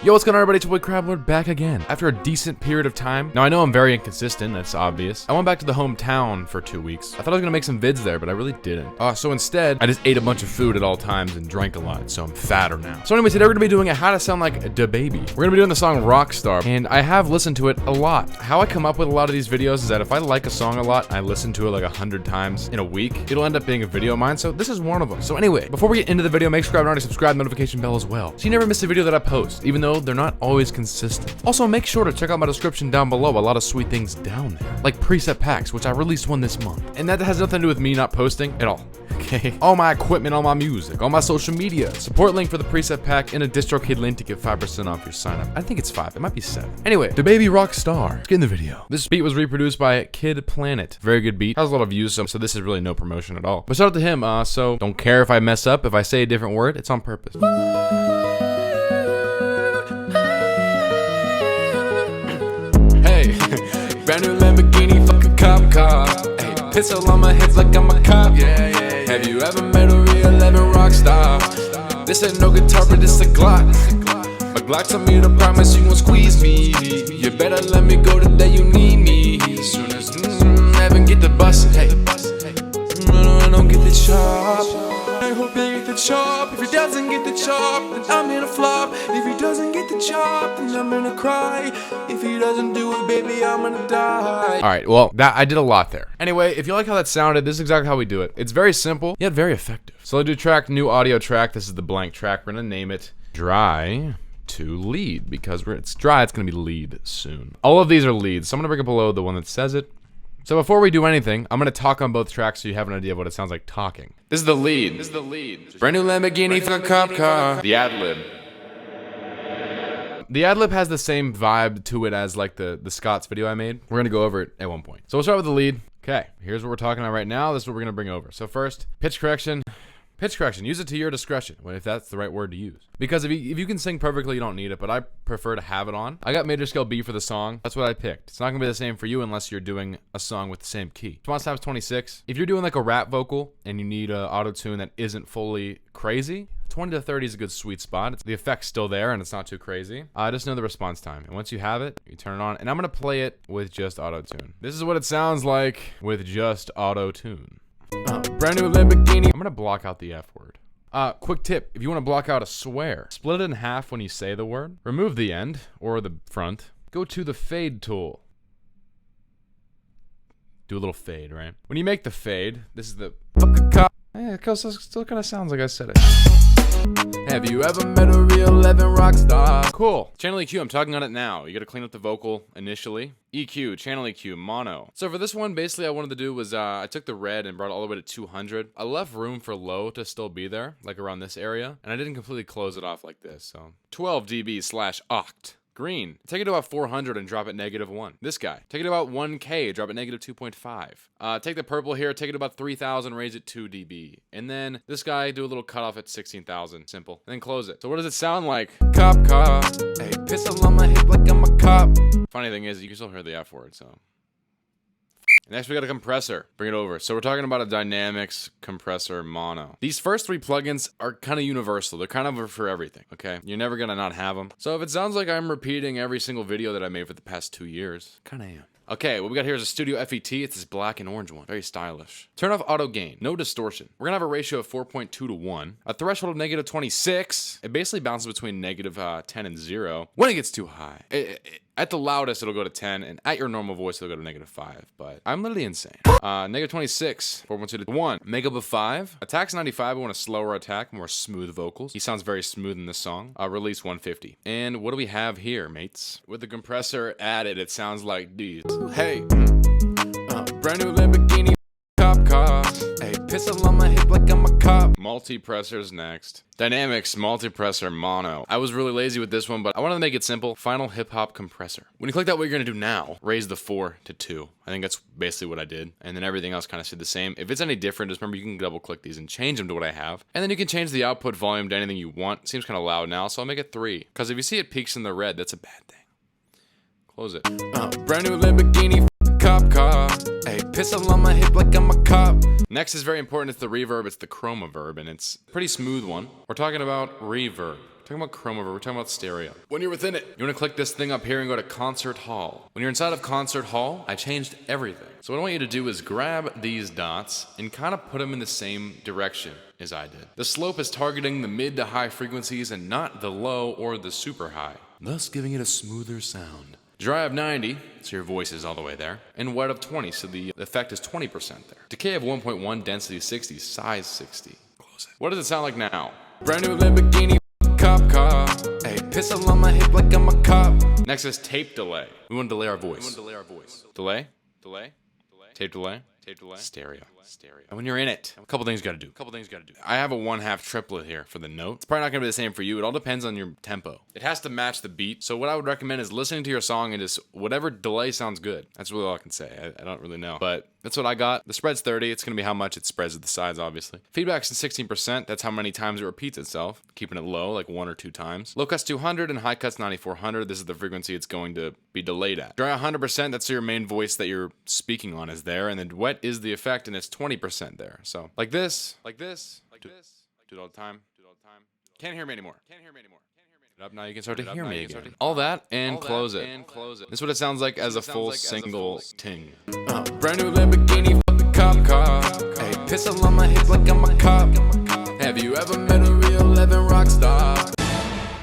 Yo, what's going on everybody? It's your boy CrabLord back again. After a decent period of time. Now I know I'm very inconsistent, that's obvious. I went back to the hometown for 2 weeks. I thought I was gonna make some vids there, but I really didn't. So instead, I just ate a bunch of food at all times and drank a lot, so I'm fatter now. So anyway, today we're gonna be doing a how to sound like DaBaby. We're gonna be doing the song Rockstar, and I have listened to it a lot. How I come up with a lot of these videos is that if I like a song a lot, I listen to it like 100 times in a week, it'll end up being a video of mine, so this is one of them. So anyway, before we get into the video, make sure to subscribe, notification bell as well, so you never miss a video that I post, even though they're not always consistent. Also, make sure to check out my description down below. A lot of sweet things down there, like preset packs, which I released one this month. And that has nothing to do with me not posting at all. Okay? All my equipment, all my music, all my social media. Support link for the preset pack and a DistroKid link to get 5% off your sign up. I think it's 5. It might be 7. Anyway, DaBaby Rockstar. Let's get in the video. This beat was reproduced by Kid Planet. Very good beat. Has a lot of views, so this is really no promotion at all. But shout out to him. So don't care if I mess up. If I say a different word, it's on purpose. Brand new Lamborghini, fuck a cop car. Hey, pistol on my hips like I'm a cop. Have you ever met a real 11 rock star? This ain't no guitar, but this a Glock. A Glock told me to promise you won't squeeze me. You better let me go the day you need me. As soon as heaven get the bus, hey, I don't get the chop. I hope they get the chop. If he doesn't get the chop, then I'm gonna flop. If he doesn't get the chop, then I'm gonna cry. If he doesn't do it, baby, I'm gonna die. Alright, well, I did a lot there. Anyway, if you like how that sounded, this is exactly how we do it. It's very simple, yet very effective. So I'll do track, new audio track. This is the blank track. We're gonna name it Dry to Lead, because it's dry, it's gonna be lead soon. All of these are leads, so I'm gonna bring up below the one that says it. So before we do anything, I'm gonna talk on both tracks so you have an idea of what it sounds like talking. This is the lead. Brand new Lamborghini for a cop car. The ad-lib. The ad-lib has the same vibe to it as like the Scott's video I made. We're gonna go over it at one point. So we'll start with the lead. Okay, here's what we're talking about right now. This is what we're gonna bring over. So first, pitch correction. Pitch correction, use it to your discretion, if that's the right word to use. Because if you can sing perfectly, you don't need it, but I prefer to have it on. I got major scale B for the song. That's what I picked. It's not gonna be the same for you unless you're doing a song with the same key. Response time's 26. If you're doing like a rap vocal and you need an auto-tune that isn't fully crazy, 20 to 30 is a good sweet spot. The effect's still there and it's not too crazy. Just know the response time. And once you have it, you turn it on. And I'm gonna play it with just auto-tune. This is what it sounds like with just auto-tune. Brand new Lamborghini. I'm gonna block out the F word. Quick tip, if you wanna block out a swear, split it in half when you say the word, remove the end, or the front, go to the fade tool. Do a little fade, right? When you make the fade, this is the yeah, it still kinda sounds like I said it. Have you ever met a real 11 rock star? Cool. Channel EQ, I'm talking on it now. You gotta clean up the vocal initially. EQ, channel EQ, mono. So for this one, basically I wanted to do was, I took the red and brought it all the way to 200. I left room for low to still be there, like around this area. And I didn't completely close it off like this, so. 12 dB/oct. Green, take it to about 400 and drop it -1. This guy, take it to about 1K, drop it -2.5. Take the purple here, take it to about 3000, raise it 2 dB. And then this guy, do a little cutoff at 16,000, simple. And then close it. So what does it sound like? Cop car, hey, pistol on my hip like I'm a cop. Funny thing is, you can still hear the F word, so. Next, we got a compressor. Bring it over. So we're talking about a Dynamics compressor mono. These first 3 plugins are kind of universal. They're kind of for everything, okay? You're never gonna not have them. So if it sounds like I'm repeating every single video that I made for the past 2 years, kind of am. Okay, what we got here is a Studio FET. It's this black and orange one. Very stylish. Turn off auto gain. No distortion. We're gonna have a ratio of 4.2 to 1. A threshold of -26. It basically bounces between -10 and 0. When it gets too high. At the loudest, it'll go to 10, and at your normal voice, it'll go to -5. But I'm literally insane. -26, 4.2 to 1. Make up of 5. Attack's 95. I want a slower attack, more smooth vocals. He sounds very smooth in this song. Release 150. And what do we have here, mates? With the compressor added, it sounds like these. Hey, brand new Lamborghini cop car. Hey, pistol on my hip like I'm a cop. Multipressors next. Dynamics multipressor mono. I was really lazy with this one, but I wanted to make it simple. Final hip hop compressor. When you click that, what you're gonna do now, raise the 4 to 2. I think that's basically what I did. And then everything else kind of stayed the same. If it's any different, just remember you can double click these and change them to what I have. And then you can change the output volume to anything you want. Seems kind of loud now, so I'll make it 3. Because if you see it peaks in the red, that's a bad thing. Close it. Brand new Lamborghini cop car. Hey, pistol on my hip like I'm a cop. Next is very important. It's the reverb. It's the chroma verb, and it's a pretty smooth one. We're talking about reverb. talking about chrome reverb, we're talking about stereo. When you're within it, you want to click this thing up here and go to Concert Hall. When you're inside of Concert Hall, I changed everything. So what I want you to do is grab these dots and kind of put them in the same direction as I did. The slope is targeting the mid to high frequencies and not the low or the super high, thus giving it a smoother sound. Dry of 90, so your voice is all the way there, and wet of 20, so the effect is 20% there. Decay of 1.1, density 60, size 60. Close it. What does it sound like now? Brand new Lamborghini cop car. Hey, pistol on my hip like I'm a cop. Next is tape delay. We want to delay our voice. Delay? Tape delay? Stereo. And when you're in it, a couple things you gotta do. I have a 1/2 triplet here for the note. It's probably not gonna be the same for you. It all depends on your tempo. It has to match the beat. So what I would recommend is listening to your song and just whatever delay sounds good. That's really all I can say. I don't really know. But that's what I got. The spread's 30. It's gonna be how much it spreads at the sides, obviously. Feedback's in 16%. That's how many times it repeats itself. Keeping it low, like 1 or 2 times. Low cut's 200 and high cut's 9400. This is the frequency it's going to be delayed at. Dry 100%. That's your main voice that you're speaking on is there. And then wet is the effect, and it's 20% there. So like this. Do it all the time. Can't hear me anymore. Up now, you can start to hear me again. All that and close it. This is what it sounds like as a full single ting. Brand new Lamborghini cop car. Hey, pistol on my hip like I'm a cop. Have you ever met a real living rock star?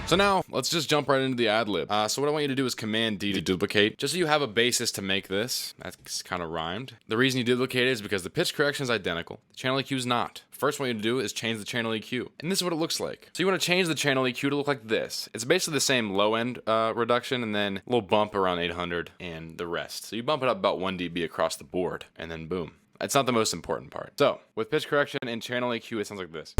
So now, let's just jump right into the ad-lib. So what I want you to do is Command D to duplicate, just so you have a basis to make this. That's kind of rhymed. The reason you duplicate it is because the pitch correction is identical. The channel EQ is not. First, what you need to do is change the channel EQ. And this is what it looks like. So you want to change the channel EQ to look like this. It's basically the same low-end reduction and then a little bump around 800 and the rest. So you bump it up about 1 dB across the board, and then boom. It's not the most important part. So, with pitch correction and channel EQ, it sounds like this.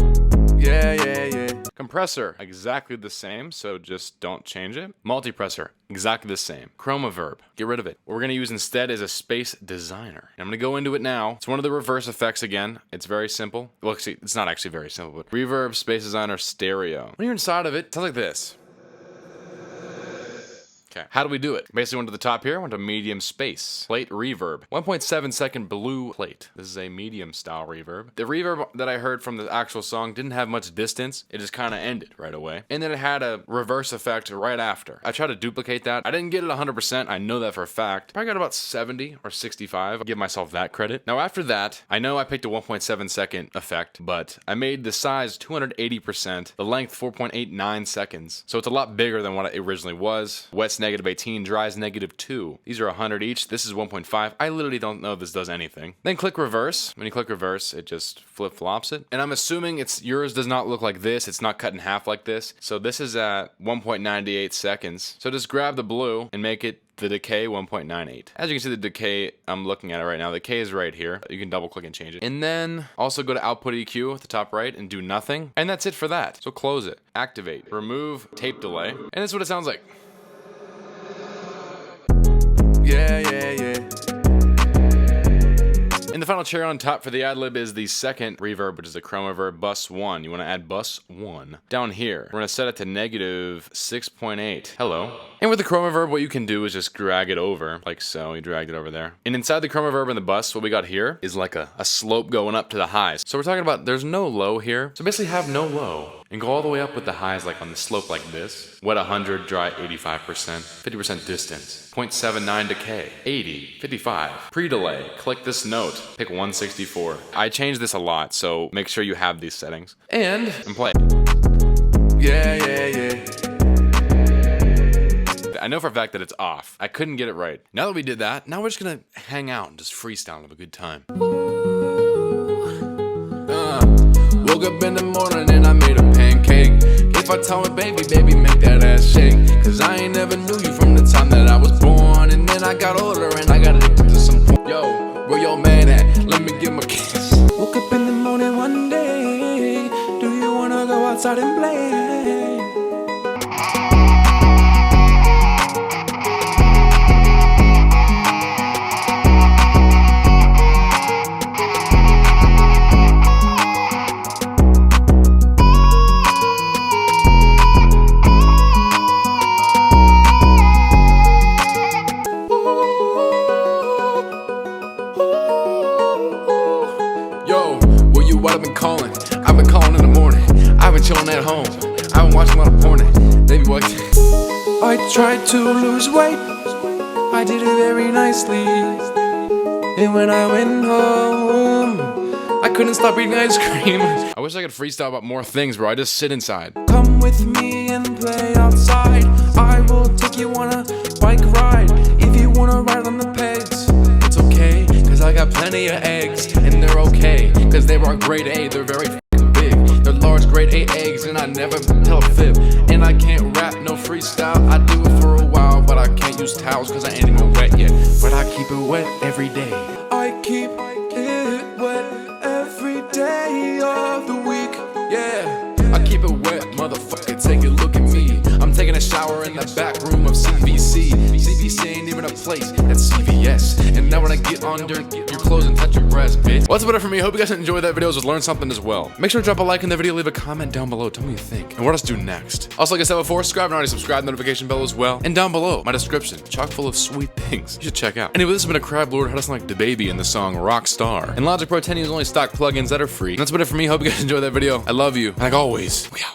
Yeah. Compressor, exactly the same, so just don't change it. Multipressor, exactly the same. Reverb, get rid of it. What we're gonna use instead is a space designer. And I'm gonna go into it now. It's one of the reverse effects again. It's very simple. Well, actually, it's not actually very simple, but Reverb, space designer, stereo. When you're inside of it, it sounds like this. Okay, how do we do it? Basically went to the top here, went to medium space, plate reverb, 1.7 second blue plate. This is a medium style reverb. The reverb that I heard from the actual song didn't have much distance. It just kind of ended right away. And then it had a reverse effect right after. I tried to duplicate that. I didn't get it 100%. I know that for a fact. I got about 70 or 65. I'll give myself that credit. Now after that, I know I picked a 1.7 second effect, but I made the size 280%, the length 4.89 seconds. So it's a lot bigger than what it originally was. Wet's -18, dry's -2. These are 100 each. This is 1.5. I literally don't know if this does anything. Then click reverse. When you click reverse, it just flip-flops it. And I'm assuming yours does not look like this. It's not cut in half like this. So this is at 1.98 seconds. So just grab the blue and make it the decay 1.98. As you can see, the decay, I'm looking at it right now. The decay is right here. You can double click and change it. And then also go to output EQ at the top right and do nothing. And that's it for that. So close it, activate, remove tape delay. And this is what it sounds like. Yeah. And the final cherry on top for the ad-lib is the second reverb, which is the chrome reverb, bus 1. You want to add bus 1. Down here, we're going to set it to -6.8. Hello. And with the chrome reverb, what you can do is just drag it over, like so. You dragged it over there. And inside the chrome reverb and the bus, what we got here is like a slope going up to the highs. So we're talking about there's no low here. So basically have no low. And go all the way up with the highs like on the slope like this. Wet 100, dry 85%, 50% distance, 0.79 decay, 80, 55. Pre-delay, click this note, pick 164. I changed this a lot, so make sure you have these settings. And play. Yeah. I know for a fact that it's off. I couldn't get it right. Now that we did that, now we're just gonna hang out and just freestyle and have a good time. Woke up in the morning and I made a pancake. If I tell her, baby, make that ass shake. Cause I ain't never knew you from the time that I was born. And then I got older and I got addicted to some porn. Yo, where your man at? Let me give him a kiss. Woke up in the morning one day. Do you wanna go outside and play? I tried to lose weight, I did it very nicely. And when I went home, I couldn't stop eating ice cream. I wish I could freestyle about more things, bro. I just sit inside. Come with me and play outside. I will take you on a bike ride. If you wanna ride on the pegs, it's okay, cause I got plenty of eggs. And they're okay, cause they are grade A, they're very f***ing big. They're large grade A eggs and I never tell a fib. And I can't rap, no freestyle, I do it for a while. But I can't use towels cause I ain't even wet yet. But I keep it wet every day. I keep it wet every day of the week, yeah. I keep it wet, motherfucker, take a look at me. I'm taking a shower in the back room of CVC. CVC ain't even a place, that's CVS. And now when I get under your clothes and touch your breast, bitch. Well, that's about it for me. Hope you guys enjoyed that video, just learned something as well. Make sure to drop a like in the video, leave a comment down below, tell me what you think, and what else to do next. Also, like I said before, subscribe and already subscribe, notification bell as well. And down below, my description, chock full of sweet things you should check out. Anyway, this has been a CrabLord, how to sound like DaBaby in the song Rockstar. And Logic Pro 10 is only stock plugins that are free. And that's about it for me. Hope you guys enjoyed that video. I love you. And like always, we out.